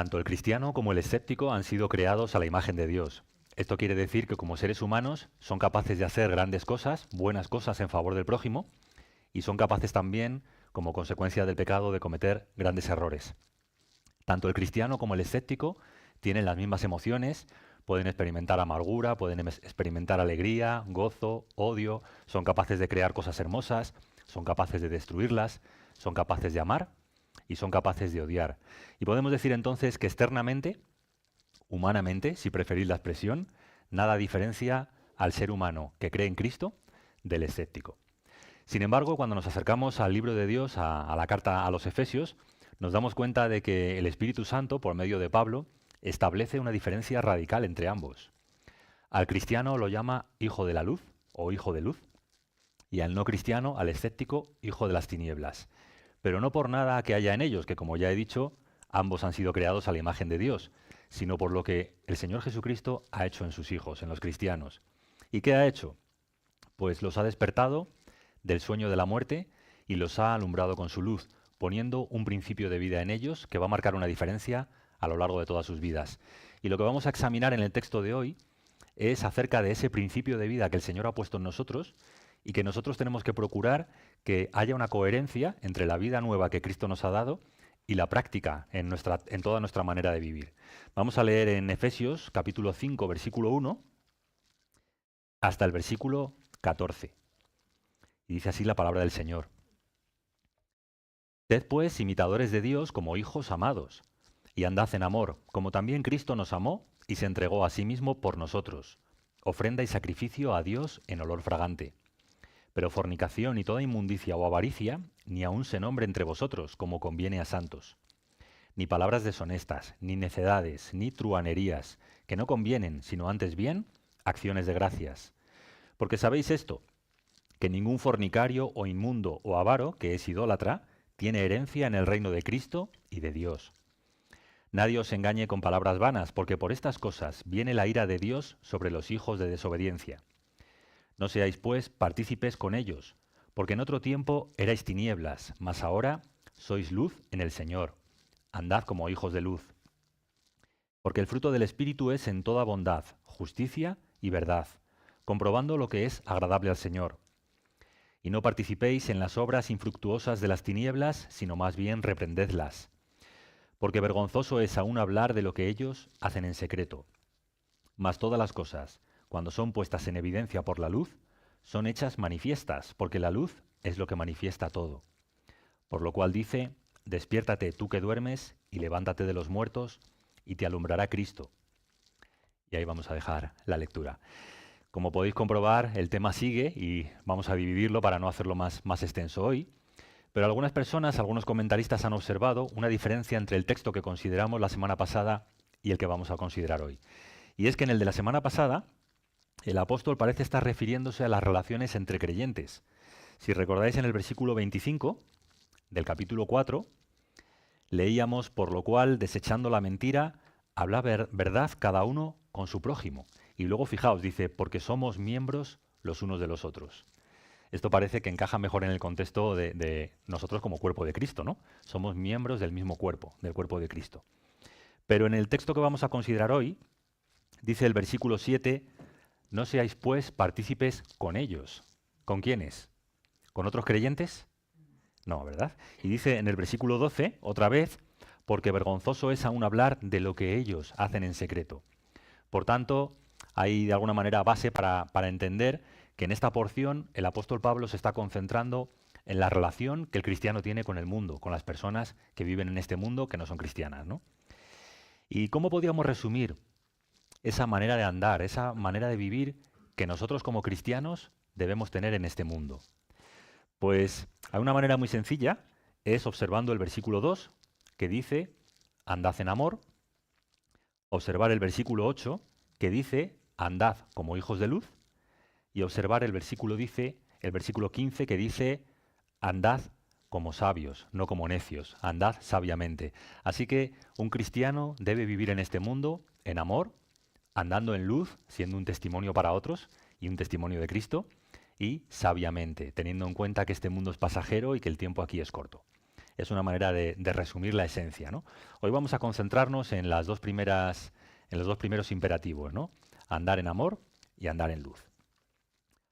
Tanto el cristiano como el escéptico han sido creados a la imagen de Dios. Esto quiere decir que como seres humanos son capaces de hacer grandes cosas, buenas cosas en favor del prójimo, y son capaces también, como consecuencia del pecado, de cometer grandes errores. Tanto el cristiano como el escéptico tienen las mismas emociones, pueden experimentar amargura, pueden experimentar alegría, gozo, odio, son capaces de crear cosas hermosas, son capaces de destruirlas, son capaces de amar y son capaces de odiar. Y podemos decir entonces que externamente, humanamente, si preferís la expresión, nada diferencia al ser humano que cree en Cristo del escéptico. Sin embargo, cuando nos acercamos al libro de Dios, a la carta a los Efesios, nos damos cuenta de que el Espíritu Santo, por medio de Pablo, establece una diferencia radical entre ambos. Al cristiano lo llama hijo de la luz o hijo de luz, y al no cristiano, al escéptico, hijo de las tinieblas. Pero no por nada que haya en ellos, que como ya he dicho, ambos han sido creados a la imagen de Dios, sino por lo que el Señor Jesucristo ha hecho en sus hijos, en los cristianos. ¿Y qué ha hecho? Pues los ha despertado del sueño de la muerte y los ha alumbrado con su luz, poniendo un principio de vida en ellos que va a marcar una diferencia a lo largo de todas sus vidas. Y lo que vamos a examinar en el texto de hoy es acerca de ese principio de vida que el Señor ha puesto en nosotros y que nosotros tenemos que procurar que haya una coherencia entre la vida nueva que Cristo nos ha dado y la práctica en toda nuestra manera de vivir. Vamos a leer en Efesios capítulo 5, versículo 1 hasta el versículo 14. Y dice así la palabra del Señor. Sed pues imitadores de Dios como hijos amados, y andad en amor, como también Cristo nos amó y se entregó a sí mismo por nosotros, ofrenda y sacrificio a Dios en olor fragante. Pero fornicación y toda inmundicia o avaricia, ni aun se nombre entre vosotros, como conviene a santos. Ni palabras deshonestas, ni necedades, ni truhanerías, que no convienen, sino antes bien, acciones de gracias. Porque sabéis esto, que ningún fornicario o inmundo o avaro, que es idólatra, tiene herencia en el reino de Cristo y de Dios. Nadie os engañe con palabras vanas, porque por estas cosas viene la ira de Dios sobre los hijos de desobediencia. No seáis, pues, partícipes con ellos, porque en otro tiempo erais tinieblas, mas ahora sois luz en el Señor. Andad como hijos de luz. Porque el fruto del Espíritu es en toda bondad, justicia y verdad, comprobando lo que es agradable al Señor. Y no participéis en las obras infructuosas de las tinieblas, sino más bien reprendedlas. Porque vergonzoso es aún hablar de lo que ellos hacen en secreto. Mas todas las cosas, cuando son puestas en evidencia por la luz, son hechas manifiestas, porque la luz es lo que manifiesta todo. Por lo cual dice, despiértate tú que duermes, y levántate de los muertos, y te alumbrará Cristo. Y ahí vamos a dejar la lectura. Como podéis comprobar, el tema sigue y vamos a dividirlo para no hacerlo más extenso hoy. Pero algunas personas, algunos comentaristas han observado una diferencia entre el texto que consideramos la semana pasada y el que vamos a considerar hoy. Y es que en el de la semana pasada, el apóstol parece estar refiriéndose a las relaciones entre creyentes. Si recordáis en el versículo 25 del capítulo 4, leíamos, por lo cual, desechando la mentira, habla verdad cada uno con su prójimo. Y luego fijaos, dice, porque somos miembros los unos de los otros. Esto parece que encaja mejor en el contexto de nosotros como cuerpo de Cristo, ¿no? Somos miembros del mismo cuerpo, del cuerpo de Cristo. Pero en el texto que vamos a considerar hoy, dice el versículo 7, no seáis pues partícipes con ellos. ¿Con quiénes? ¿Con otros creyentes? No, ¿verdad? Y dice en el versículo 12, otra vez, porque vergonzoso es aún hablar de lo que ellos hacen en secreto. Por tanto, hay de alguna manera base para entender que en esta porción el apóstol Pablo se está concentrando en la relación que el cristiano tiene con el mundo, con las personas que viven en este mundo que no son cristianas, ¿no? ¿Y cómo podríamos resumir esa manera de andar, esa manera de vivir que nosotros como cristianos debemos tener en este mundo? Pues hay una manera muy sencilla, es observando el versículo 2, que dice, andad en amor, observar el versículo 8, que dice, andad como hijos de luz, y observar el versículo 15, que dice, andad como sabios, no como necios, andad sabiamente. Así que un cristiano debe vivir en este mundo en amor, andando en luz, siendo un testimonio para otros y un testimonio de Cristo, y sabiamente, teniendo en cuenta que este mundo es pasajero y que el tiempo aquí es corto. Es una manera de resumir la esencia, ¿no? Hoy vamos a concentrarnos en en los dos primeros imperativos, ¿no? Andar en amor y andar en luz.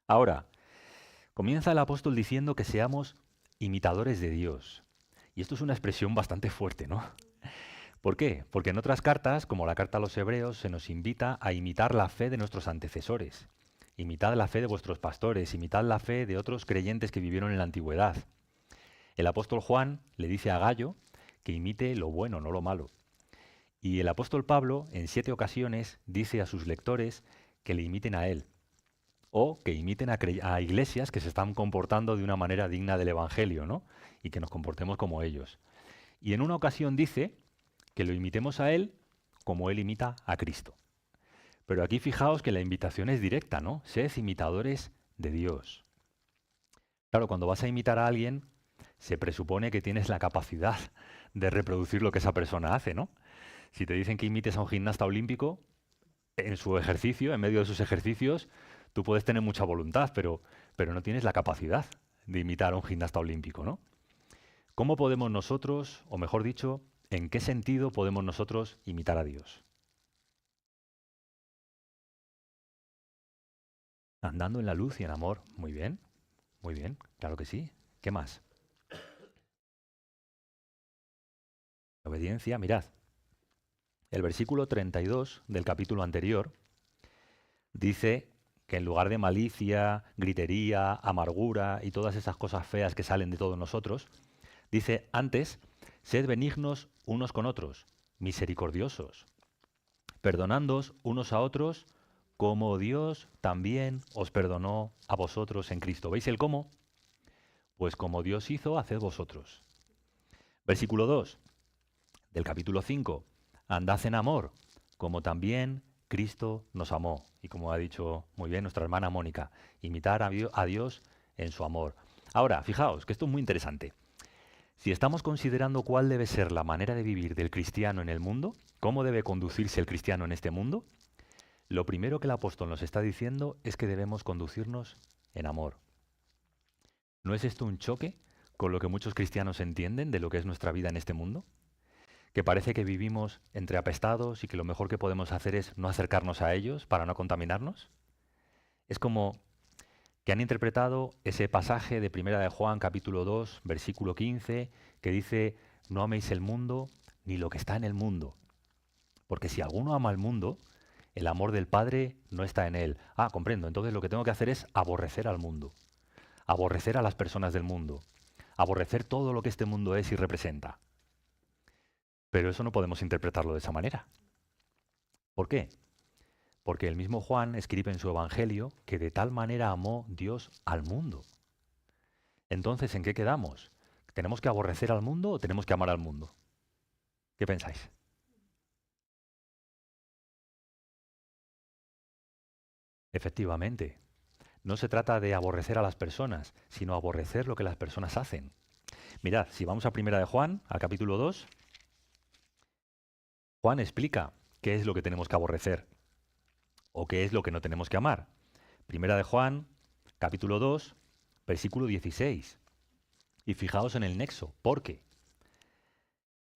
Ahora, comienza el apóstol diciendo que seamos imitadores de Dios. Y esto es una expresión bastante fuerte, ¿no? ¿Por qué? Porque en otras cartas, como la carta a los Hebreos, se nos invita a imitar la fe de nuestros antecesores. Imitad la fe de vuestros pastores, imitad la fe de otros creyentes que vivieron en la antigüedad. El apóstol Juan le dice a Gallo que imite lo bueno, no lo malo. Y el apóstol Pablo, en 7 ocasiones, dice a sus lectores que le imiten a él, o que imiten a iglesias que se están comportando de una manera digna del Evangelio, ¿no? Y que nos comportemos como ellos. Y en una ocasión dice que lo imitemos a él como él imita a Cristo. Pero aquí fijaos que la invitación es directa, ¿no? Sed imitadores de Dios. Claro, cuando vas a imitar a alguien, se presupone que tienes la capacidad de reproducir lo que esa persona hace, ¿no? Si te dicen que imites a un gimnasta olímpico, en su ejercicio, en medio de sus ejercicios, tú puedes tener mucha voluntad, pero no tienes la capacidad de imitar a un gimnasta olímpico, ¿no? ¿Cómo podemos nosotros, o mejor dicho, en qué sentido podemos nosotros imitar a Dios? Andando en la luz y en amor. Muy bien, claro que sí. ¿Qué más? Obediencia, mirad. El versículo 32 del capítulo anterior dice que en lugar de malicia, gritería, amargura y todas esas cosas feas que salen de todos nosotros, dice antes, sed benignos unos con otros, misericordiosos, perdonándoos unos a otros, como Dios también os perdonó a vosotros en Cristo. ¿Veis el cómo? Pues como Dios hizo, haced vosotros. Versículo 2 del capítulo 5. Andad en amor, como también Cristo nos amó. Y como ha dicho muy bien nuestra hermana Mónica, imitar a Dios en su amor. Ahora, fijaos que esto es muy interesante. Si estamos considerando cuál debe ser la manera de vivir del cristiano en el mundo, cómo debe conducirse el cristiano en este mundo, lo primero que el apóstol nos está diciendo es que debemos conducirnos en amor. ¿No es esto un choque con lo que muchos cristianos entienden de lo que es nuestra vida en este mundo? Que parece que vivimos entre apestados y que lo mejor que podemos hacer es no acercarnos a ellos para no contaminarnos. Es como que han interpretado ese pasaje de Primera de Juan capítulo 2, versículo 15, que dice, no améis el mundo ni lo que está en el mundo. Porque si alguno ama el mundo, el amor del Padre no está en él. Ah, comprendo. Entonces lo que tengo que hacer es aborrecer al mundo, aborrecer a las personas del mundo, aborrecer todo lo que este mundo es y representa. Pero eso no podemos interpretarlo de esa manera. ¿Por qué? Porque el mismo Juan escribe en su Evangelio que de tal manera amó Dios al mundo. Entonces, ¿en qué quedamos? ¿Tenemos que aborrecer al mundo o tenemos que amar al mundo? ¿Qué pensáis? Efectivamente, no se trata de aborrecer a las personas, sino aborrecer lo que las personas hacen. Mirad, si vamos a Primera de Juan, al capítulo 2, Juan explica qué es lo que tenemos que aborrecer o qué es lo que no tenemos que amar. Primera de Juan, capítulo 2, versículo 16. Y fijaos en el nexo, ¿por qué?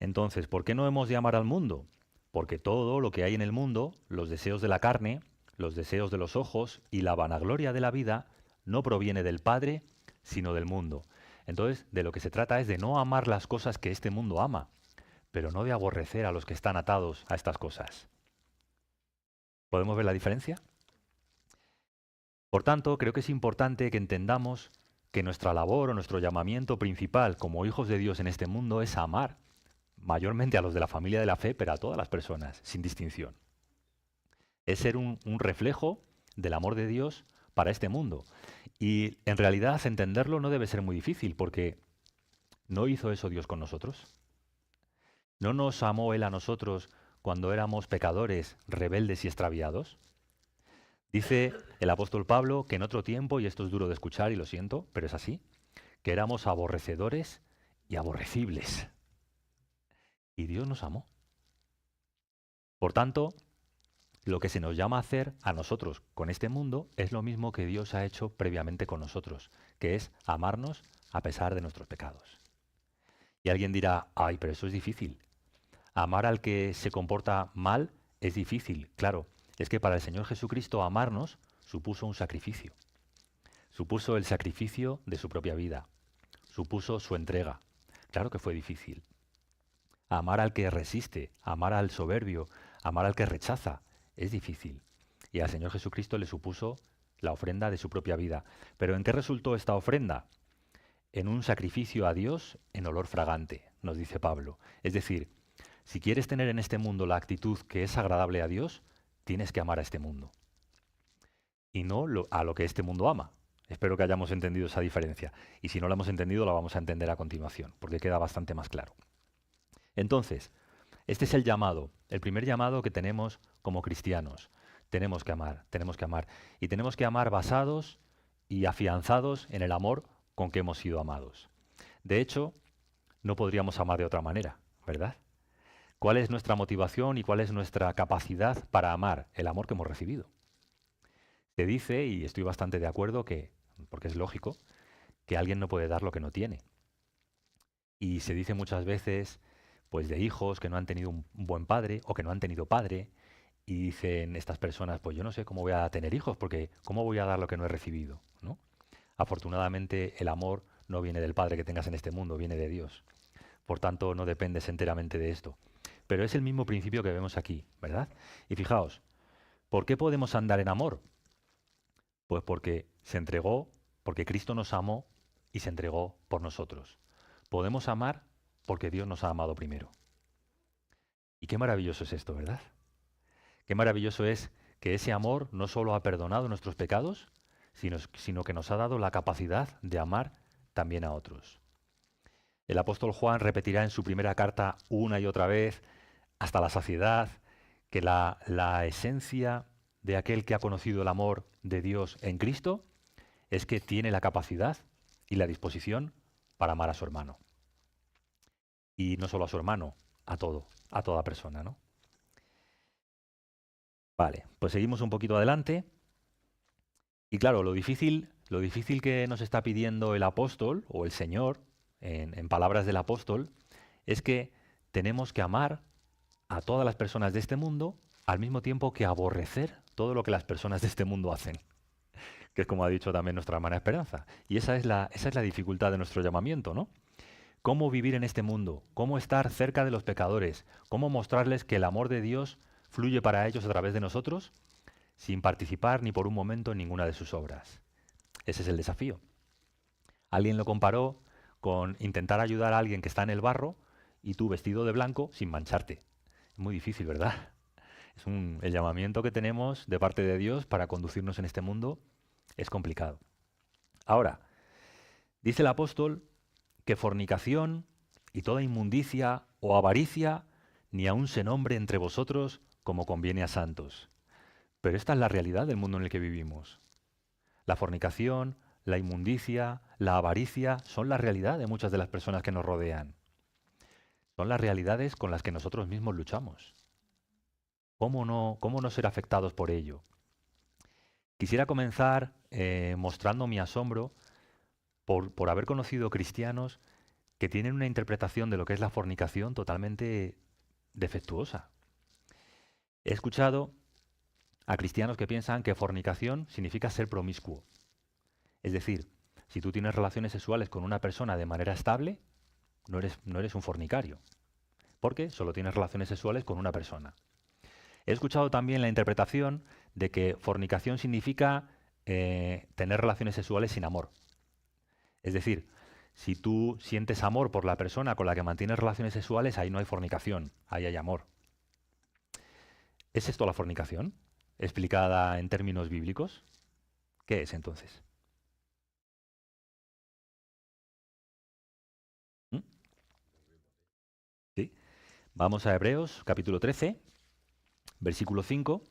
Entonces, ¿por qué no hemos de amar al mundo? Porque todo lo que hay en el mundo, los deseos de la carne, los deseos de los ojos y la vanagloria de la vida, no proviene del Padre, sino del mundo. Entonces, de lo que se trata es de no amar las cosas que este mundo ama, pero no de aborrecer a los que están atados a estas cosas. ¿Podemos ver la diferencia? Por tanto, creo que es importante que entendamos que nuestra labor o nuestro llamamiento principal como hijos de Dios en este mundo es amar, mayormente a los de la familia de la fe, pero a todas las personas, sin distinción. Es ser un reflejo del amor de Dios para este mundo. Y en realidad entenderlo no debe ser muy difícil, porque ¿no hizo eso Dios con nosotros? ¿No nos amó Él a nosotros cuando éramos pecadores, rebeldes y extraviados? Dice el apóstol Pablo que en otro tiempo, y esto es duro de escuchar y lo siento, pero es así, que éramos aborrecedores y aborrecibles. Y Dios nos amó. Por tanto, lo que se nos llama a hacer a nosotros con este mundo es lo mismo que Dios ha hecho previamente con nosotros, que es amarnos a pesar de nuestros pecados. Y alguien dirá, ay, pero eso es difícil. Amar al que se comporta mal es difícil. Claro, es que para el Señor Jesucristo amarnos supuso un sacrificio. Supuso el sacrificio de su propia vida. Supuso su entrega. Claro que fue difícil. Amar al que resiste, amar al soberbio, amar al que rechaza, es difícil. Y al Señor Jesucristo le supuso la ofrenda de su propia vida. ¿Pero en qué resultó esta ofrenda? En un sacrificio a Dios en olor fragante, nos dice Pablo. Es decir, si quieres tener en este mundo la actitud que es agradable a Dios, tienes que amar a este mundo. Y no a lo que este mundo ama. Espero que hayamos entendido esa diferencia. Y si no la hemos entendido, la vamos a entender a continuación, porque queda bastante más claro. Entonces, este es el llamado, el primer llamado que tenemos como cristianos. Tenemos que amar, tenemos que amar. Y tenemos que amar basados y afianzados en el amor con que hemos sido amados. De hecho, no podríamos amar de otra manera, ¿verdad? ¿Cuál es nuestra motivación y cuál es nuestra capacidad para amar el amor que hemos recibido? Se dice, y estoy bastante de acuerdo, que, porque es lógico, que alguien no puede dar lo que no tiene. Y se dice muchas veces, pues de hijos que no han tenido un buen padre o que no han tenido padre, y dicen estas personas, pues yo no sé cómo voy a tener hijos, porque ¿cómo voy a dar lo que no he recibido? ¿No? Afortunadamente el amor no viene del padre que tengas en este mundo, viene de Dios. Por tanto, no dependes enteramente de esto. Pero es el mismo principio que vemos aquí, ¿verdad? Y fijaos, ¿por qué podemos andar en amor? Pues porque se entregó, porque Cristo nos amó y se entregó por nosotros. Podemos amar porque Dios nos ha amado primero. Y qué maravilloso es esto, ¿verdad? Qué maravilloso es que ese amor no solo ha perdonado nuestros pecados, sino que nos ha dado la capacidad de amar también a otros. El apóstol Juan repetirá en su primera carta una y otra vez, hasta la saciedad, que la esencia de aquel que ha conocido el amor de Dios en Cristo es que tiene la capacidad y la disposición para amar a su hermano. Y no solo a su hermano, a toda persona, ¿no? Vale, pues seguimos un poquito adelante. Y claro, lo difícil que nos está pidiendo el apóstol o el Señor, en palabras del apóstol, es que tenemos que amar a todas las personas de este mundo al mismo tiempo que aborrecer todo lo que las personas de este mundo hacen, que es como ha dicho también nuestra hermana Esperanza. Y esa es la dificultad de nuestro llamamiento, ¿no? Cómo vivir en este mundo, cómo estar cerca de los pecadores, cómo mostrarles que el amor de Dios fluye para ellos a través de nosotros sin participar ni por un momento en ninguna de sus obras. Ese es el desafío. Alguien lo comparó con intentar ayudar a alguien que está en el barro y tú vestido de blanco sin mancharte. Es muy difícil, ¿verdad? El llamamiento que tenemos de parte de Dios para conducirnos en este mundo es complicado. Ahora, dice el apóstol que fornicación y toda inmundicia o avaricia ni aun se nombre entre vosotros como conviene a santos. Pero esta es la realidad del mundo en el que vivimos. La fornicación, la inmundicia, la avaricia son la realidad de muchas de las personas que nos rodean. Son las realidades con las que nosotros mismos luchamos. ¿Cómo no ser afectados por ello? Quisiera comenzar mostrando mi asombro por haber conocido cristianos que tienen una interpretación de lo que es la fornicación totalmente defectuosa. He escuchado a cristianos que piensan que fornicación significa ser promiscuo. Es decir, si tú tienes relaciones sexuales con una persona de manera estable, no eres un fornicario, porque solo tienes relaciones sexuales con una persona. He escuchado también la interpretación de que fornicación significa tener relaciones sexuales sin amor. Es decir, si tú sientes amor por la persona con la que mantienes relaciones sexuales, ahí no hay fornicación, ahí hay amor. ¿Es esto la fornicación? ¿Explicada en términos bíblicos? ¿Qué es entonces? ¿Mm? ¿Sí? Vamos a Hebreos, capítulo 13, versículo 5.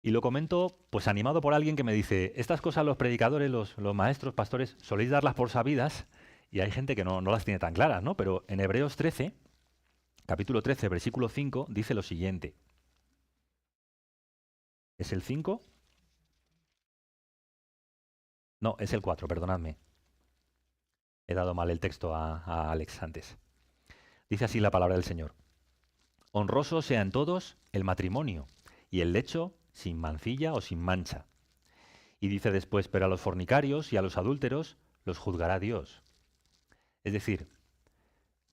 Y lo comento pues animado por alguien que me dice, estas cosas los predicadores, los maestros, pastores, soléis darlas por sabidas y hay gente que no las tiene tan claras, ¿no? Pero en Hebreos 13, capítulo 13, versículo 5, dice lo siguiente. ¿Es el 5? No, es el 4, perdonadme. He dado mal el texto a Alex antes. Dice así la palabra del Señor. Honroso sea en todos el matrimonio y el lecho sin mancilla o sin mancha. Y dice después, pero a los fornicarios y a los adúlteros los juzgará Dios. Es decir,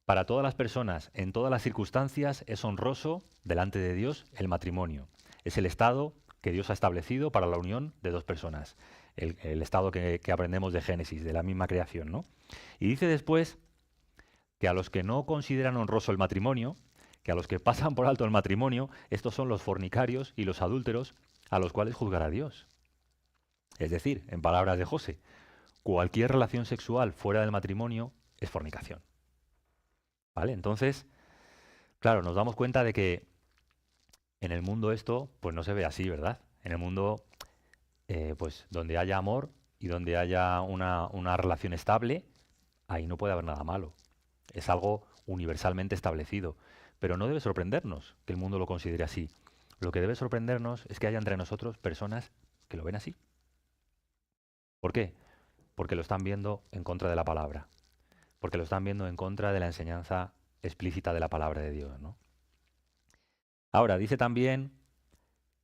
para todas las personas, en todas las circunstancias, es honroso delante de Dios el matrimonio. Es el estado que Dios ha establecido para la unión de dos personas. El estado que aprendemos de Génesis, de la misma creación, ¿no? Y dice después que a los que no consideran honroso el matrimonio, que a los que pasan por alto el matrimonio, estos son los fornicarios y los adúlteros, a los cuales juzgará Dios. Es decir, en palabras de José, cualquier relación sexual fuera del matrimonio es fornicación. ¿Vale? Entonces, claro, nos damos cuenta de que en el mundo esto pues no se ve así, ¿verdad? En el mundo, pues donde haya amor y donde haya una relación estable, ahí no puede haber nada malo. Es algo universalmente establecido. Pero no debe sorprendernos que el mundo lo considere así. Lo que debe sorprendernos es que haya entre nosotros personas que lo ven así. ¿Por qué? Porque lo están viendo en contra de la palabra. Porque lo están viendo en contra de la enseñanza explícita de la palabra de Dios, ¿no? Ahora, dice también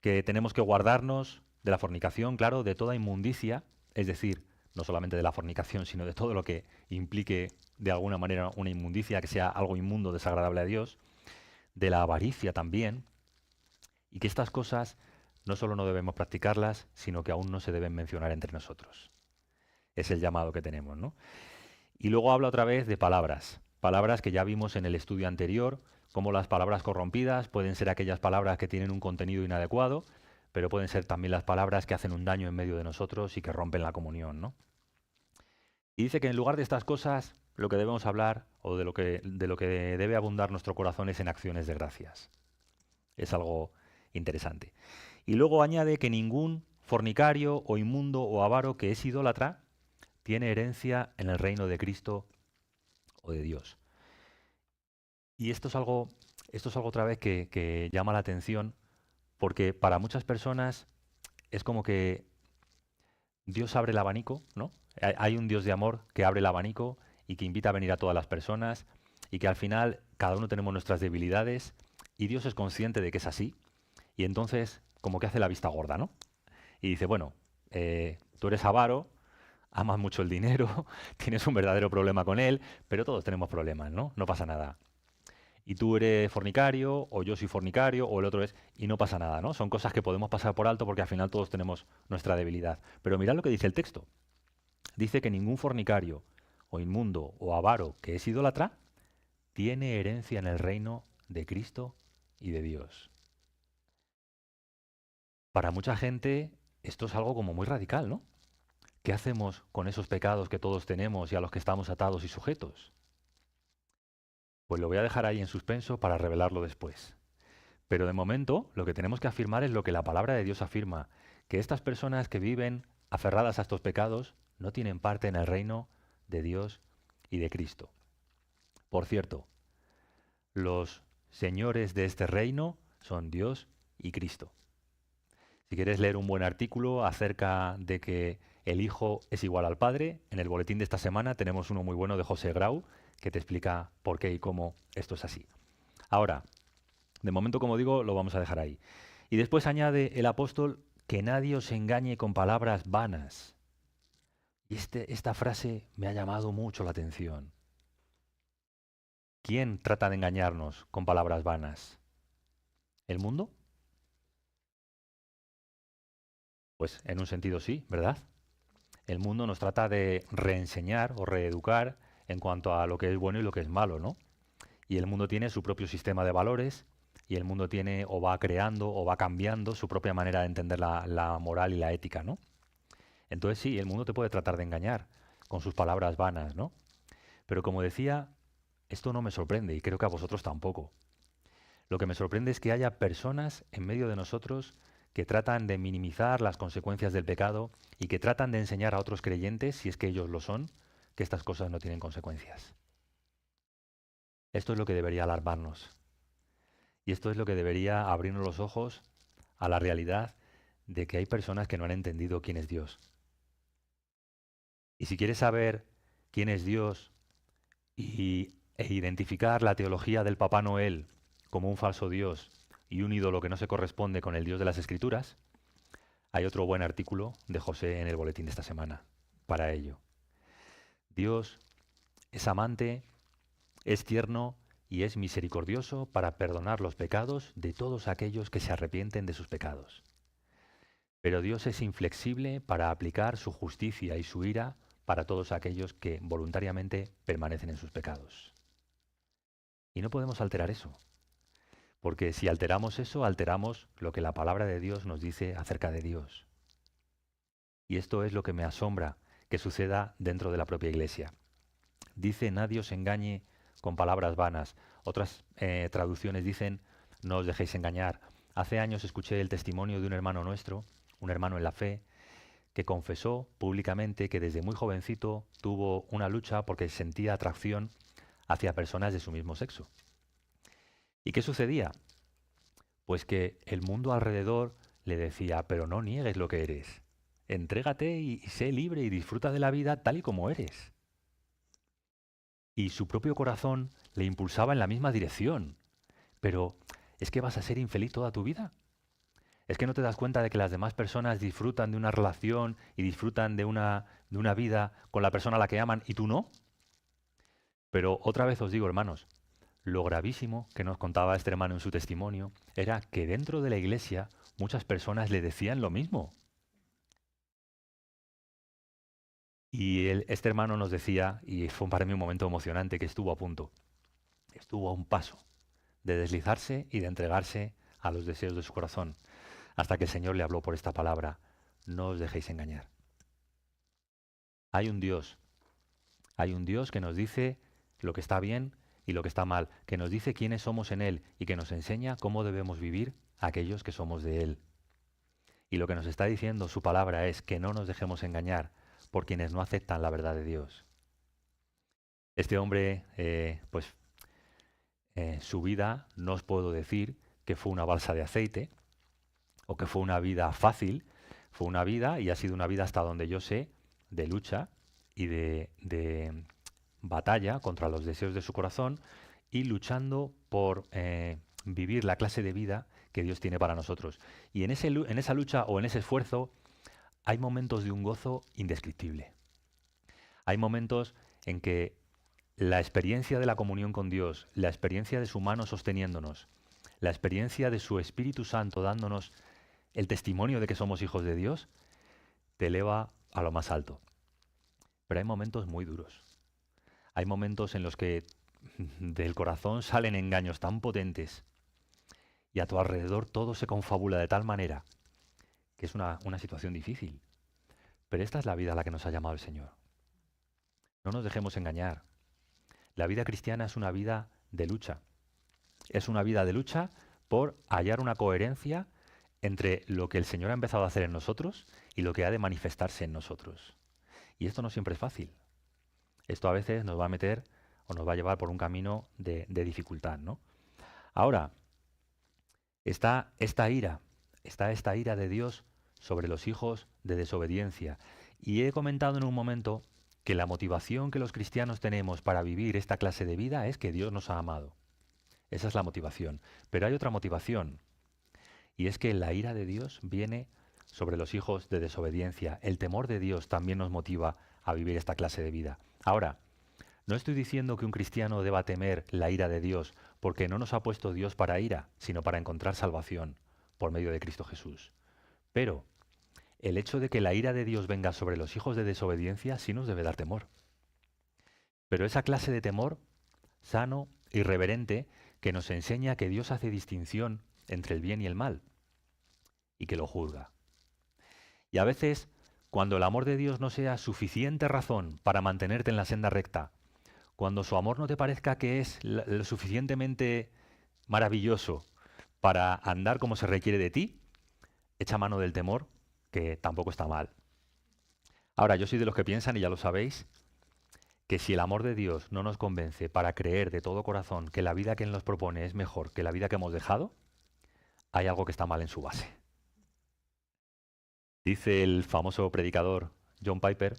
que tenemos que guardarnos de la fornicación, claro, de toda inmundicia, es decir, no solamente de la fornicación, sino de todo lo que implique de alguna manera una inmundicia, que sea algo inmundo, desagradable a Dios, de la avaricia también, y que estas cosas no solo no debemos practicarlas, sino que aún no se deben mencionar entre nosotros. Es el llamado que tenemos, ¿no? Y luego habla otra vez de palabras, palabras que ya vimos en el estudio anterior, como las palabras corrompidas pueden ser aquellas palabras que tienen un contenido inadecuado, pero pueden ser también las palabras que hacen un daño en medio de nosotros y que rompen la comunión, ¿no? Y dice que en lugar de estas cosas, lo que debemos hablar o de lo que debe abundar nuestro corazón es en acciones de gracias. Es algo interesante. Y luego añade que ningún fornicario o inmundo o avaro que es idólatra tiene herencia en el reino de Cristo o de Dios. Y esto es algo otra vez que llama la atención, porque para muchas personas es como que Dios abre el abanico, ¿no? Hay un Dios de amor que abre el abanico y que invita a venir a todas las personas y que al final cada uno tenemos nuestras debilidades y Dios es consciente de que es así y entonces como que hace la vista gorda, ¿no? Y dice, bueno, tú eres avaro, amas mucho el dinero, tienes un verdadero problema con él, pero todos tenemos problemas, ¿no? No pasa nada. Y tú eres fornicario, o yo soy fornicario, o el otro es, y no pasa nada, ¿no? Son cosas que podemos pasar por alto porque al final todos tenemos nuestra debilidad. Pero mirad lo que dice el texto. Dice que ningún fornicario, o inmundo, o avaro que es idólatra, tiene herencia en el reino de Cristo y de Dios. Para mucha gente esto es algo como muy radical, ¿no? ¿Qué hacemos con esos pecados que todos tenemos y a los que estamos atados y sujetos? Pues lo voy a dejar ahí en suspenso para revelarlo después. Pero de momento lo que tenemos que afirmar es lo que la palabra de Dios afirma, que estas personas que viven aferradas a estos pecados no tienen parte en el reino de Dios y de Cristo. Por cierto, los señores de este reino son Dios y Cristo. Si quieres leer un buen artículo acerca de que el Hijo es igual al Padre, en el boletín de esta semana tenemos uno muy bueno de José Grau que te explica por qué y cómo esto es así. Ahora, de momento, como digo, lo vamos a dejar ahí. Y después añade el apóstol que nadie os engañe con palabras vanas. Y esta frase me ha llamado mucho la atención. ¿Quién trata de engañarnos con palabras vanas? ¿El mundo? Pues en un sentido sí, ¿verdad? El mundo nos trata de reenseñar o reeducar en cuanto a lo que es bueno y lo que es malo, ¿no? Y el mundo tiene su propio sistema de valores y el mundo tiene o va creando o va cambiando su propia manera de entender la moral y la ética, ¿no? Entonces sí, el mundo te puede tratar de engañar con sus palabras vanas, ¿no? Pero como decía, esto no me sorprende y creo que a vosotros tampoco. Lo que me sorprende es que haya personas en medio de nosotros que tratan de minimizar las consecuencias del pecado y que tratan de enseñar a otros creyentes, si es que ellos lo son, que estas cosas no tienen consecuencias. Esto es lo que debería alarmarnos. Y esto es lo que debería abrirnos los ojos a la realidad de que hay personas que no han entendido quién es Dios. Y si quieres saber quién es Dios e identificar la teología del Papá Noel como un falso Dios y un ídolo que no se corresponde con el Dios de las Escrituras, hay otro buen artículo de José en el boletín de esta semana para ello. Dios es amante, es tierno y es misericordioso para perdonar los pecados de todos aquellos que se arrepienten de sus pecados. Pero Dios es inflexible para aplicar su justicia y su ira para todos aquellos que voluntariamente permanecen en sus pecados. Y no podemos alterar eso, porque si alteramos eso, alteramos lo que la palabra de Dios nos dice acerca de Dios. Y esto es lo que me asombra que suceda dentro de la propia Iglesia. Dice, nadie os engañe con palabras vanas. Otras traducciones dicen, no os dejéis engañar. Hace años escuché el testimonio de un hermano nuestro, un hermano en la fe, que confesó públicamente que desde muy jovencito tuvo una lucha porque sentía atracción hacia personas de su mismo sexo. ¿Y qué sucedía? Pues que el mundo alrededor le decía, pero no niegues lo que eres. Entrégate y sé libre y disfruta de la vida tal y como eres. Y su propio corazón le impulsaba en la misma dirección. Pero, ¿es que vas a ser infeliz toda tu vida? ¿Es que no te das cuenta de que las demás personas disfrutan de una relación y disfrutan de una vida con la persona a la que aman y tú no? Pero otra vez os digo, hermanos, lo gravísimo que nos contaba este hermano en su testimonio era que dentro de la iglesia muchas personas le decían lo mismo. Y este hermano nos decía, y fue para mí un momento emocionante, que estuvo a punto, estuvo a un paso de deslizarse y de entregarse a los deseos de su corazón, hasta que el Señor le habló por esta palabra, no os dejéis engañar. Hay un Dios que nos dice lo que está bien y lo que está mal, que nos dice quiénes somos en Él y que nos enseña cómo debemos vivir aquellos que somos de Él. Y lo que nos está diciendo su palabra es que no nos dejemos engañar por quienes no aceptan la verdad de Dios. Este hombre, su vida no os puedo decir que fue una balsa de aceite o que fue una vida fácil, fue una vida y ha sido una vida hasta donde yo sé de lucha y de batalla contra los deseos de su corazón y luchando por vivir la clase de vida que Dios tiene para nosotros. Y en esa lucha o en ese esfuerzo hay momentos de un gozo indescriptible. Hay momentos en que la experiencia de la comunión con Dios, la experiencia de su mano sosteniéndonos, la experiencia de su Espíritu Santo dándonos el testimonio de que somos hijos de Dios, te eleva a lo más alto. Pero hay momentos muy duros. Hay momentos en los que del corazón salen engaños tan potentes y a tu alrededor todo se confabula de tal manera que es una situación difícil. Pero esta es la vida a la que nos ha llamado el Señor. No nos dejemos engañar. La vida cristiana es una vida de lucha. Es una vida de lucha por hallar una coherencia entre lo que el Señor ha empezado a hacer en nosotros y lo que ha de manifestarse en nosotros. Y esto no siempre es fácil. Esto a veces nos va a meter o nos va a llevar por un camino de dificultad, ¿no? Ahora, está esta ira de Dios sobre los hijos de desobediencia. Y he comentado en un momento que la motivación que los cristianos tenemos para vivir esta clase de vida es que Dios nos ha amado. Esa es la motivación. Pero hay otra motivación, y es que la ira de Dios viene sobre los hijos de desobediencia. El temor de Dios también nos motiva a vivir esta clase de vida. Ahora, no estoy diciendo que un cristiano deba temer la ira de Dios, porque no nos ha puesto Dios para ira, sino para encontrar salvación por medio de Cristo Jesús. Pero el hecho de que la ira de Dios venga sobre los hijos de desobediencia sí nos debe dar temor. Pero esa clase de temor sano y reverente que nos enseña que Dios hace distinción entre el bien y el mal y que lo juzga. Y a veces, cuando el amor de Dios no sea suficiente razón para mantenerte en la senda recta, cuando su amor no te parezca que es lo suficientemente maravilloso para andar como se requiere de ti, echa mano del temor, que tampoco está mal. Ahora, yo soy de los que piensan, y ya lo sabéis, que si el amor de Dios no nos convence para creer de todo corazón que la vida que Él nos propone es mejor que la vida que hemos dejado, hay algo que está mal en su base. Dice el famoso predicador John Piper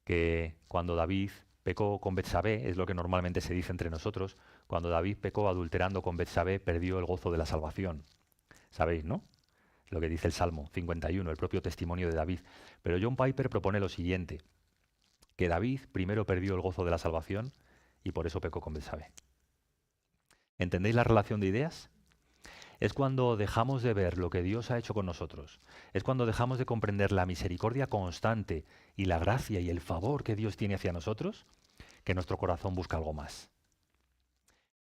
que cuando David pecó con Betsabé, es lo que normalmente se dice entre nosotros. Cuando David pecó adulterando con Betsabé, perdió el gozo de la salvación. ¿Sabéis, no? Lo que dice el Salmo 51, el propio testimonio de David. Pero John Piper propone lo siguiente, que David primero perdió el gozo de la salvación y por eso pecó con Betsabé. ¿Entendéis la relación de ideas? Es cuando dejamos de ver lo que Dios ha hecho con nosotros. Es cuando dejamos de comprender la misericordia constante y la gracia y el favor que Dios tiene hacia nosotros, que nuestro corazón busca algo más.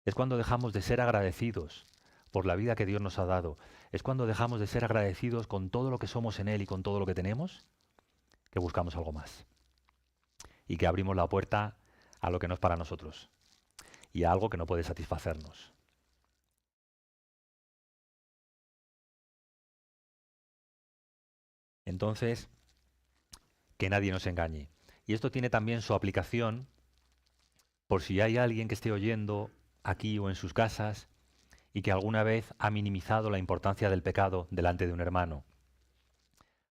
Es cuando dejamos de ser agradecidos por la vida que Dios nos ha dado. Es cuando dejamos de ser agradecidos con todo lo que somos en Él y con todo lo que tenemos, que buscamos algo más. Y que abrimos la puerta a lo que no es para nosotros y a algo que no puede satisfacernos. Entonces, que nadie nos engañe. Y esto tiene también su aplicación por si hay alguien que esté oyendo aquí o en sus casas y que alguna vez ha minimizado la importancia del pecado delante de un hermano.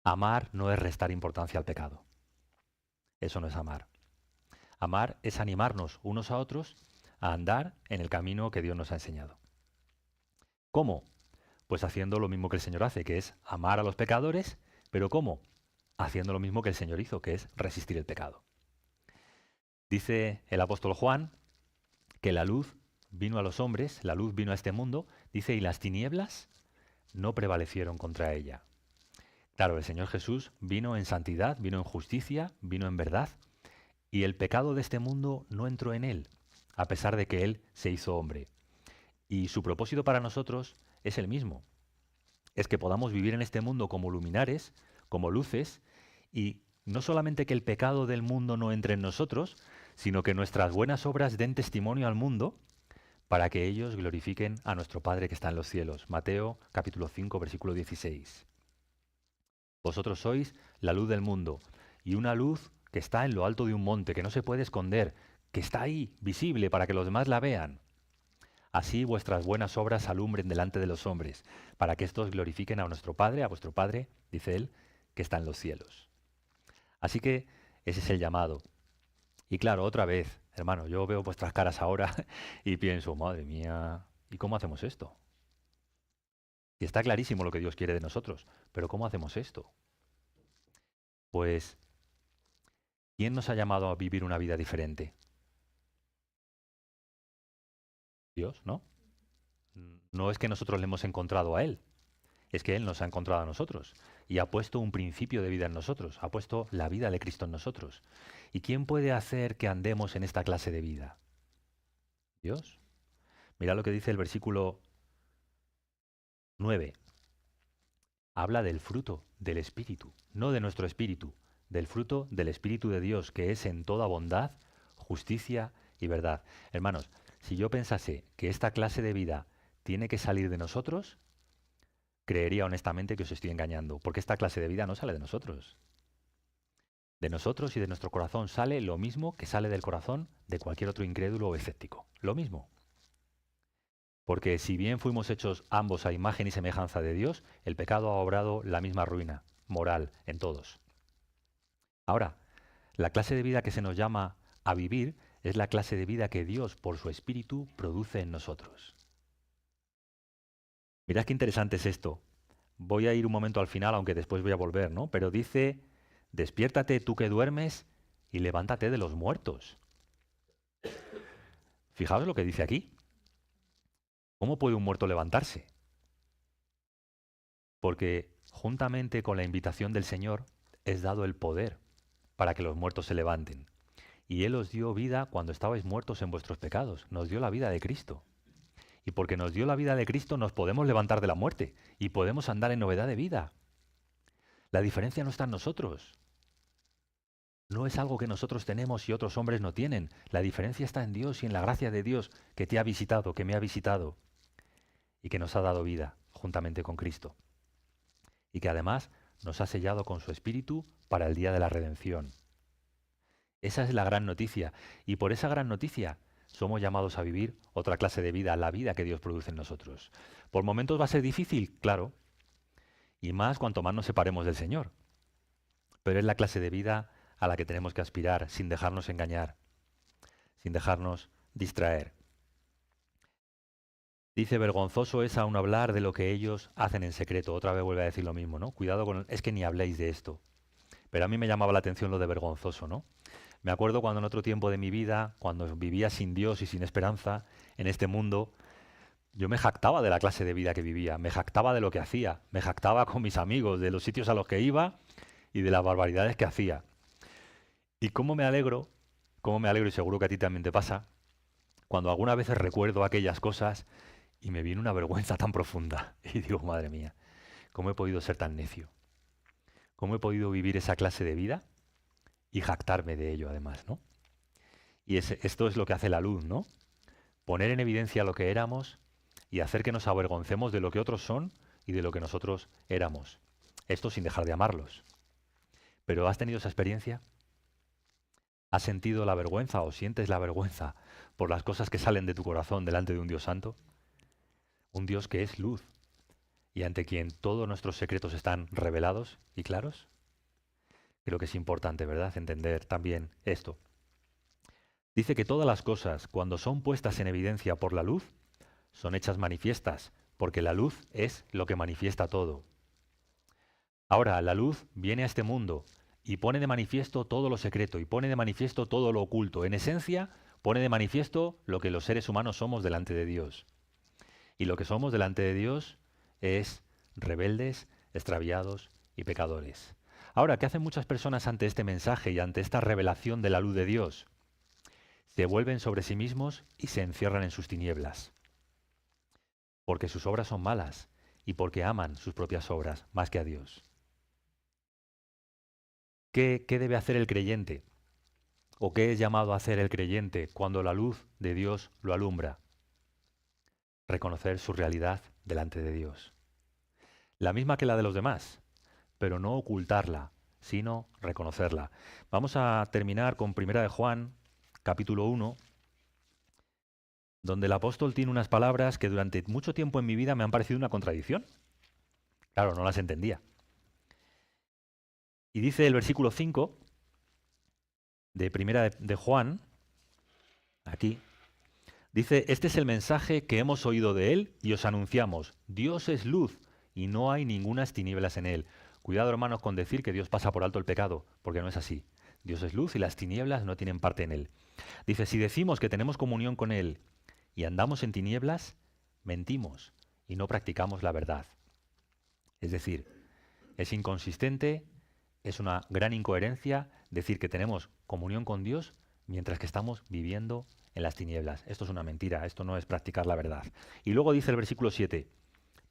Amar no es restar importancia al pecado. Eso no es amar. Amar es animarnos unos a otros a andar en el camino que Dios nos ha enseñado. ¿Cómo? Pues haciendo lo mismo que el Señor hace, que es amar a los pecadores, pero ¿cómo? Haciendo lo mismo que el Señor hizo, que es resistir el pecado. Dice el apóstol Juan que la luz vino a los hombres, la luz vino a este mundo, dice, y las tinieblas no prevalecieron contra ella. Claro, el Señor Jesús vino en santidad, vino en justicia, vino en verdad, y el pecado de este mundo no entró en él, a pesar de que él se hizo hombre. Y su propósito para nosotros es el mismo, es que podamos vivir en este mundo como luminares, como luces, y no solamente que el pecado del mundo no entre en nosotros, sino que nuestras buenas obras den testimonio al mundo para que ellos glorifiquen a nuestro Padre que está en los cielos. Mateo capítulo 5, versículo 16. Vosotros sois la luz del mundo, y una luz que está en lo alto de un monte, que no se puede esconder, que está ahí, visible, para que los demás la vean. Así vuestras buenas obras alumbren delante de los hombres, para que éstos glorifiquen a nuestro Padre, a vuestro Padre, dice él, que está en los cielos. Así que ese es el llamado. Y claro, otra vez, hermano, yo veo vuestras caras ahora y pienso, madre mía, ¿y cómo hacemos esto? Y está clarísimo lo que Dios quiere de nosotros, pero ¿cómo hacemos esto? Pues, ¿quién nos ha llamado a vivir una vida diferente? Dios, ¿no? No es que nosotros le hemos encontrado a Él, es que Él nos ha encontrado a nosotros y ha puesto un principio de vida en nosotros, ha puesto la vida de Cristo en nosotros. ¿Y quién puede hacer que andemos en esta clase de vida? Dios. Mira lo que dice el versículo 9. Habla del fruto del Espíritu, no de nuestro espíritu, del fruto del Espíritu de Dios, que es en toda bondad, justicia y verdad. Hermanos, si yo pensase que esta clase de vida tiene que salir de nosotros, creería honestamente que os estoy engañando, porque esta clase de vida no sale de nosotros. De nosotros y de nuestro corazón sale lo mismo que sale del corazón de cualquier otro incrédulo o escéptico. Lo mismo. Porque si bien fuimos hechos ambos a imagen y semejanza de Dios, el pecado ha obrado la misma ruina moral en todos. Ahora, la clase de vida que se nos llama a vivir es la clase de vida que Dios, por su Espíritu, produce en nosotros. Mirad qué interesante es esto. Voy a ir un momento al final, aunque después voy a volver, ¿no? Pero dice, despiértate tú que duermes y levántate de los muertos. Fijaos lo que dice aquí. ¿Cómo puede un muerto levantarse? Porque juntamente con la invitación del Señor es dado el poder para que los muertos se levanten. Y Él os dio vida cuando estabais muertos en vuestros pecados. Nos dio la vida de Cristo. Y porque nos dio la vida de Cristo nos podemos levantar de la muerte y podemos andar en novedad de vida. La diferencia no está en nosotros. No es algo que nosotros tenemos y otros hombres no tienen. La diferencia está en Dios y en la gracia de Dios que te ha visitado, que me ha visitado y que nos ha dado vida juntamente con Cristo. Y que además nos ha sellado con su Espíritu para el día de la redención. Esa es la gran noticia. Y por esa gran noticia somos llamados a vivir otra clase de vida, la vida que Dios produce en nosotros. Por momentos va a ser difícil, claro, y más cuanto más nos separemos del Señor. Pero es la clase de vida a la que tenemos que aspirar sin dejarnos engañar. sin dejarnos distraer. Dice, vergonzoso es aún hablar de lo que ellos hacen en secreto. Otra vez vuelve a decir lo mismo, ¿no? Cuidado con... Es que ni habléis de esto. Pero a mí me llamaba la atención lo de vergonzoso, ¿no? Me acuerdo cuando en otro tiempo de mi vida, cuando vivía sin Dios y sin esperanza en este mundo, yo me jactaba de la clase de vida que vivía, me jactaba de lo que hacía, me jactaba con mis amigos, de los sitios a los que iba y de las barbaridades que hacía. Y cómo me alegro y seguro que a ti también te pasa, cuando algunas veces recuerdo aquellas cosas y me viene una vergüenza tan profunda. Y digo, madre mía, ¿cómo he podido ser tan necio? ¿Cómo he podido vivir esa clase de vida y jactarme de ello además, ¿no? Y esto es lo que hace la luz, ¿no? Poner en evidencia lo que éramos y hacer que nos avergoncemos de lo que otros son y de lo que nosotros éramos. Esto sin dejar de amarlos. ¿Pero has tenido esa experiencia? ¿Has sentido la vergüenza o sientes la vergüenza por las cosas que salen de tu corazón delante de un Dios santo? Un Dios que es luz y ante quien todos nuestros secretos están revelados y claros. Creo que es importante, ¿verdad?, entender también esto. Dice que todas las cosas, cuando son puestas en evidencia por la luz, son hechas manifiestas, porque la luz es lo que manifiesta todo. Ahora, la luz viene a este mundo y pone de manifiesto todo lo secreto y pone de manifiesto todo lo oculto. En esencia, pone de manifiesto lo que los seres humanos somos delante de Dios. Y lo que somos delante de Dios es rebeldes, extraviados y pecadores. Ahora, ¿qué hacen muchas personas ante este mensaje y ante esta revelación de la luz de Dios? Se vuelven sobre sí mismos y se encierran en sus tinieblas. Porque sus obras son malas y porque aman sus propias obras más que a Dios. ¿Qué debe hacer el creyente? ¿O qué es llamado a hacer el creyente cuando la luz de Dios lo alumbra? Reconocer su realidad delante de Dios. La misma que la de los demás, pero no ocultarla, sino reconocerla. Vamos a terminar con 1 de Juan, capítulo 1, donde el apóstol tiene unas palabras que durante mucho tiempo en mi vida me han parecido una contradicción. Claro, no las entendía. Y dice el versículo 5 de 1 de Juan, aquí, dice, este es el mensaje que hemos oído de él y os anunciamos. Dios es luz y no hay ningunas tinieblas en él. Cuidado, hermanos, con decir que Dios pasa por alto el pecado, porque no es así. Dios es luz y las tinieblas no tienen parte en él. Dice, si decimos que tenemos comunión con él y andamos en tinieblas, mentimos y no practicamos la verdad. Es decir, es inconsistente, es una gran incoherencia decir que tenemos comunión con Dios mientras que estamos viviendo en las tinieblas. Esto es una mentira, esto no es practicar la verdad. Y luego dice el versículo 7,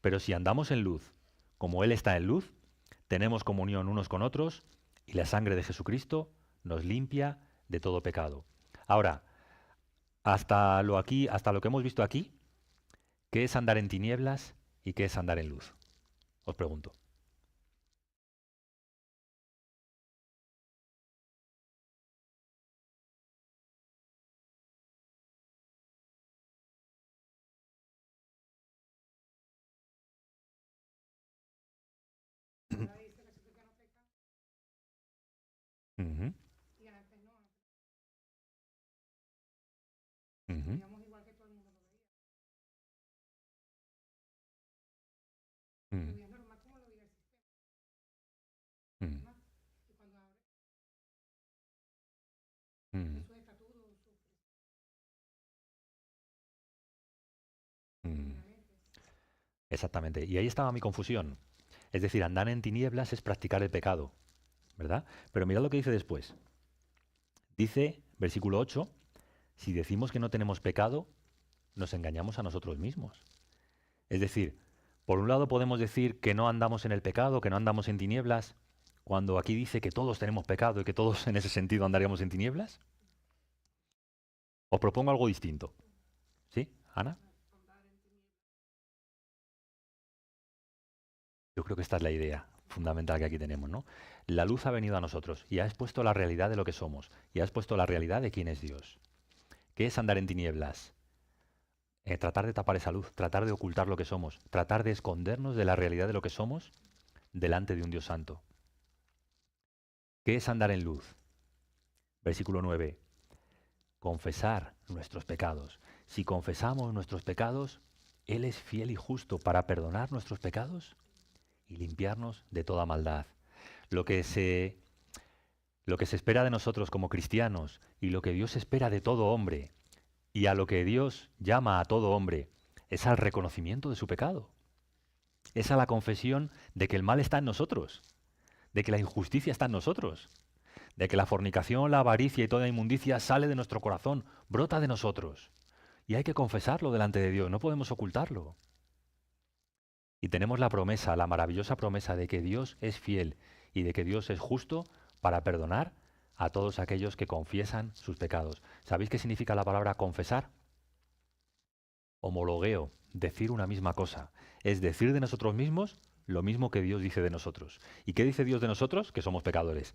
pero si andamos en luz, como Él está en luz, tenemos comunión unos con otros y la sangre de Jesucristo nos limpia de todo pecado. Ahora, hasta lo que hemos visto aquí, ¿qué es andar en tinieblas y qué es andar en luz? Os pregunto. Ujú, ujú, ujú, ujú, ujú, ujú. Exactamente. Y ahí estaba mi confusión. Es decir, andar en tinieblas es practicar el pecado, ¿verdad? Pero mirad lo que dice después. Dice, versículo 8, si decimos que no tenemos pecado, nos engañamos a nosotros mismos. Es decir, por un lado podemos decir que no andamos en el pecado, que no andamos en tinieblas, cuando aquí dice que todos tenemos pecado y que todos en ese sentido andaríamos en tinieblas. Os propongo algo distinto. ¿Sí, Ana? Yo creo que esta es la idea fundamental que aquí tenemos, ¿no? La luz ha venido a nosotros y ha expuesto la realidad de lo que somos y ha expuesto la realidad de quién es Dios. ¿Qué es andar en tinieblas? Tratar de tapar esa luz, tratar de ocultar lo que somos, tratar de escondernos de la realidad de lo que somos delante de un Dios santo. ¿Qué es andar en luz? Versículo 9. confesar nuestros pecados. Si confesamos nuestros pecados, Él es fiel y justo para perdonar nuestros pecados y limpiarnos de toda maldad. Lo que se espera de nosotros como cristianos y lo que Dios espera de todo hombre y a lo que Dios llama a todo hombre es al reconocimiento de su pecado. Es a la confesión de que el mal está en nosotros, de que la injusticia está en nosotros, de que la fornicación, la avaricia y toda inmundicia sale de nuestro corazón, brota de nosotros. Y hay que confesarlo delante de Dios, no podemos ocultarlo. Y tenemos la promesa, la maravillosa promesa de que Dios es fiel y de que Dios es justo para perdonar a todos aquellos que confiesan sus pecados. ¿Sabéis qué significa la palabra confesar? Homologueo, decir una misma cosa. Es decir de nosotros mismos lo mismo que Dios dice de nosotros. ¿Y qué dice Dios de nosotros? Que somos pecadores.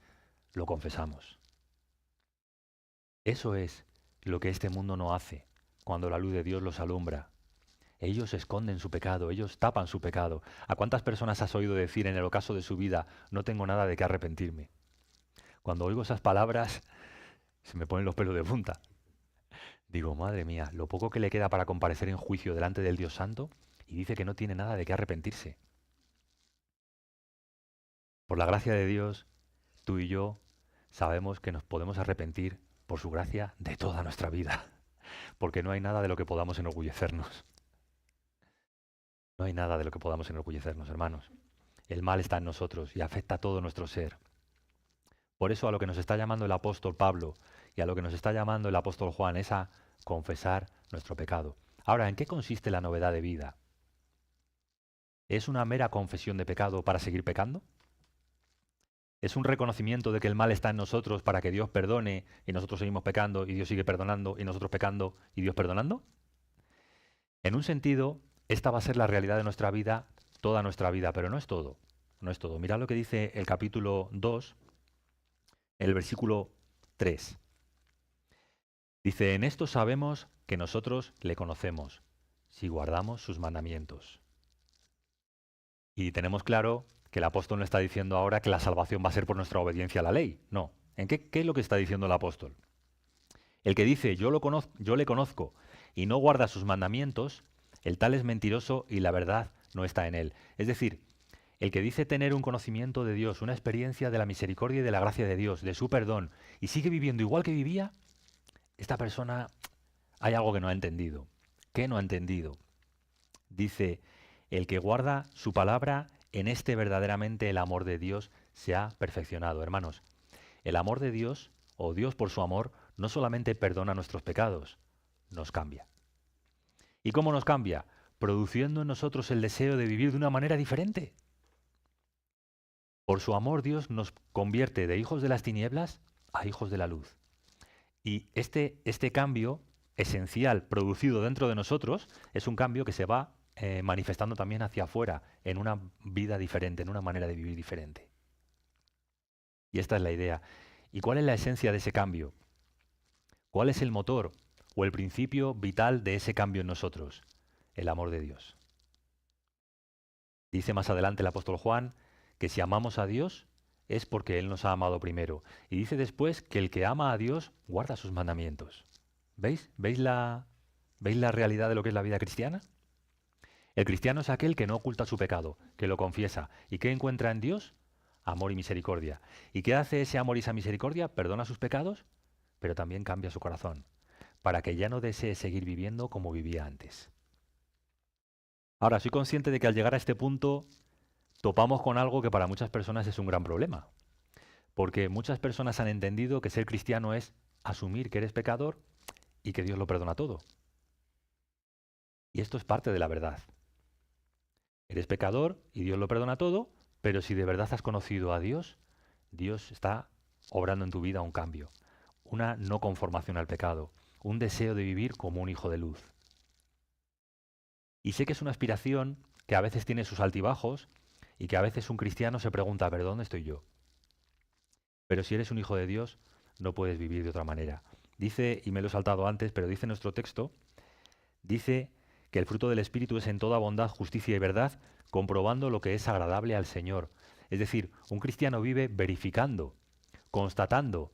Lo confesamos. Eso es lo que este mundo no hace cuando la luz de Dios los alumbra. Ellos esconden su pecado, ellos tapan su pecado. ¿A cuántas personas has oído decir en el ocaso de su vida, no tengo nada de qué arrepentirme? Cuando oigo esas palabras, se me ponen los pelos de punta. Digo, madre mía, lo poco que le queda para comparecer en juicio delante del Dios Santo y dice que no tiene nada de qué arrepentirse. Por la gracia de Dios, tú y yo sabemos que nos podemos arrepentir por su gracia de toda nuestra vida, porque no hay nada de lo que podamos enorgullecernos. No hay nada de lo que podamos enorgullecernos, hermanos. El mal está en nosotros y afecta a todo nuestro ser. Por eso a lo que nos está llamando el apóstol Pablo y a lo que nos está llamando el apóstol Juan es a confesar nuestro pecado. Ahora, ¿en qué consiste la novedad de vida? ¿Es una mera confesión de pecado para seguir pecando? ¿Es un reconocimiento de que el mal está en nosotros para que Dios perdone y nosotros seguimos pecando y Dios sigue perdonando y nosotros pecando y Dios perdonando? En un sentido, esta va a ser la realidad de nuestra vida, toda nuestra vida, pero no es todo. No es todo. Mirad lo que dice el capítulo 2, el versículo 3. Dice, en esto sabemos que nosotros le conocemos, si guardamos sus mandamientos. Y tenemos claro que el apóstol no está diciendo ahora que la salvación va a ser por nuestra obediencia a la ley. No. ¿En qué es lo que está diciendo el apóstol? El que dice, yo le conozco y no guarda sus mandamientos, el tal es mentiroso y la verdad no está en él. Es decir, el que dice tener un conocimiento de Dios, una experiencia de la misericordia y de la gracia de Dios, de su perdón, y sigue viviendo igual que vivía, esta persona hay algo que no ha entendido. ¿Qué no ha entendido? Dice, el que guarda su palabra, en este verdaderamente el amor de Dios se ha perfeccionado. Hermanos, el amor de Dios, o Dios por su amor, no solamente perdona nuestros pecados, nos cambia. ¿Y cómo nos cambia? Produciendo en nosotros el deseo de vivir de una manera diferente. Por su amor Dios nos convierte de hijos de las tinieblas a hijos de la luz. Y este cambio esencial producido dentro de nosotros es un cambio que se va manifestando también hacia afuera, en una vida diferente, en una manera de vivir diferente. Y esta es la idea. ¿Y cuál es la esencia de ese cambio? ¿Cuál es el motor o el principio vital de ese cambio en nosotros? El amor de Dios. Dice más adelante el apóstol Juan que si amamos a Dios es porque Él nos ha amado primero. Y dice después que el que ama a Dios guarda sus mandamientos. ¿Veis? ¿Veis la realidad de lo que es la vida cristiana? El cristiano es aquel que no oculta su pecado, que lo confiesa. ¿Y qué encuentra en Dios? Amor y misericordia. ¿Y qué hace ese amor y esa misericordia? Perdona sus pecados, pero también cambia su corazón, para que ya no desee seguir viviendo como vivía antes. Ahora, soy consciente de que al llegar a este punto topamos con algo que para muchas personas es un gran problema. Porque muchas personas han entendido que ser cristiano es asumir que eres pecador y que Dios lo perdona todo. Y esto es parte de la verdad. Eres pecador y Dios lo perdona todo, pero si de verdad has conocido a Dios, Dios está obrando en tu vida un cambio, una no conformación al pecado, un deseo de vivir como un hijo de luz. Y sé que es una aspiración que a veces tiene sus altibajos y que a veces un cristiano se pregunta, ¿pero dónde estoy yo? Pero si eres un hijo de Dios, no puedes vivir de otra manera. Dice, y me lo he saltado antes, pero dice nuestro texto, dice que el fruto del Espíritu es en toda bondad, justicia y verdad, comprobando lo que es agradable al Señor. Es decir, un cristiano vive verificando, constatando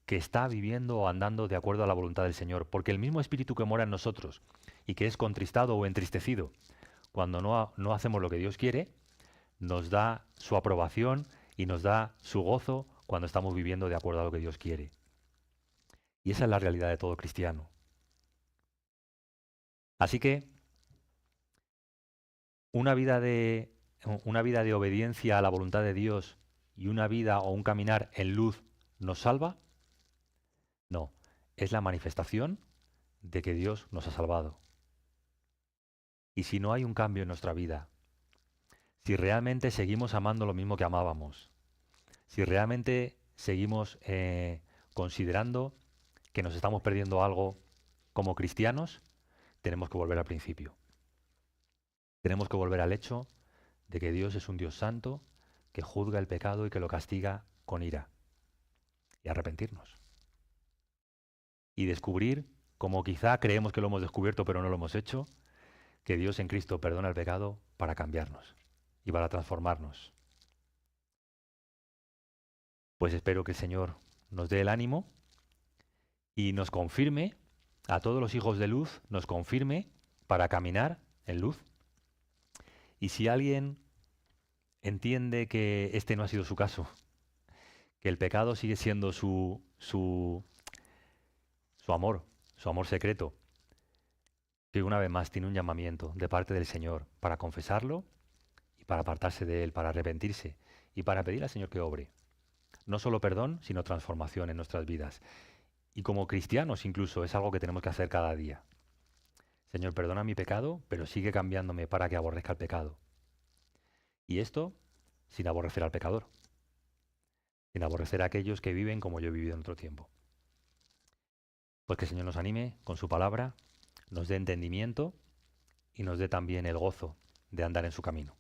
que está viviendo o andando de acuerdo a la voluntad del Señor, porque el mismo Espíritu que mora en nosotros y que es contristado o entristecido cuando no hacemos lo que Dios quiere, nos da su aprobación y nos da su gozo cuando estamos viviendo de acuerdo a lo que Dios quiere. Y esa es la realidad de todo cristiano. Así que una vida de, una vida de obediencia a la voluntad de Dios y una vida o un caminar en luz nos salva. No, es la manifestación de que Dios nos ha salvado. Y si no hay un cambio en nuestra vida, si realmente seguimos amando lo mismo que amábamos, si realmente seguimos considerando que nos estamos perdiendo algo como cristianos, tenemos que volver al principio. Tenemos que volver al hecho de que Dios es un Dios santo, que juzga el pecado y que lo castiga con ira. Y arrepentirnos. Y descubrir, como quizá creemos que lo hemos descubierto pero no lo hemos hecho, que Dios en Cristo perdona el pecado para cambiarnos y para transformarnos. Pues espero que el Señor nos dé el ánimo y nos confirme, a todos los hijos de luz, nos confirme para caminar en luz. Y si alguien entiende que este no ha sido su caso, que el pecado sigue siendo su amor secreto, que una vez más tiene un llamamiento de parte del Señor para confesarlo y para apartarse de él, para arrepentirse y para pedir al Señor que obre. No solo perdón, sino transformación en nuestras vidas. Y como cristianos incluso es algo que tenemos que hacer cada día. Señor, perdona mi pecado, pero sigue cambiándome para que aborrezca el pecado. Y esto sin aborrecer al pecador, sin aborrecer a aquellos que viven como yo he vivido en otro tiempo. Pues que el Señor nos anime con su palabra, nos dé entendimiento y nos dé también el gozo de andar en su camino.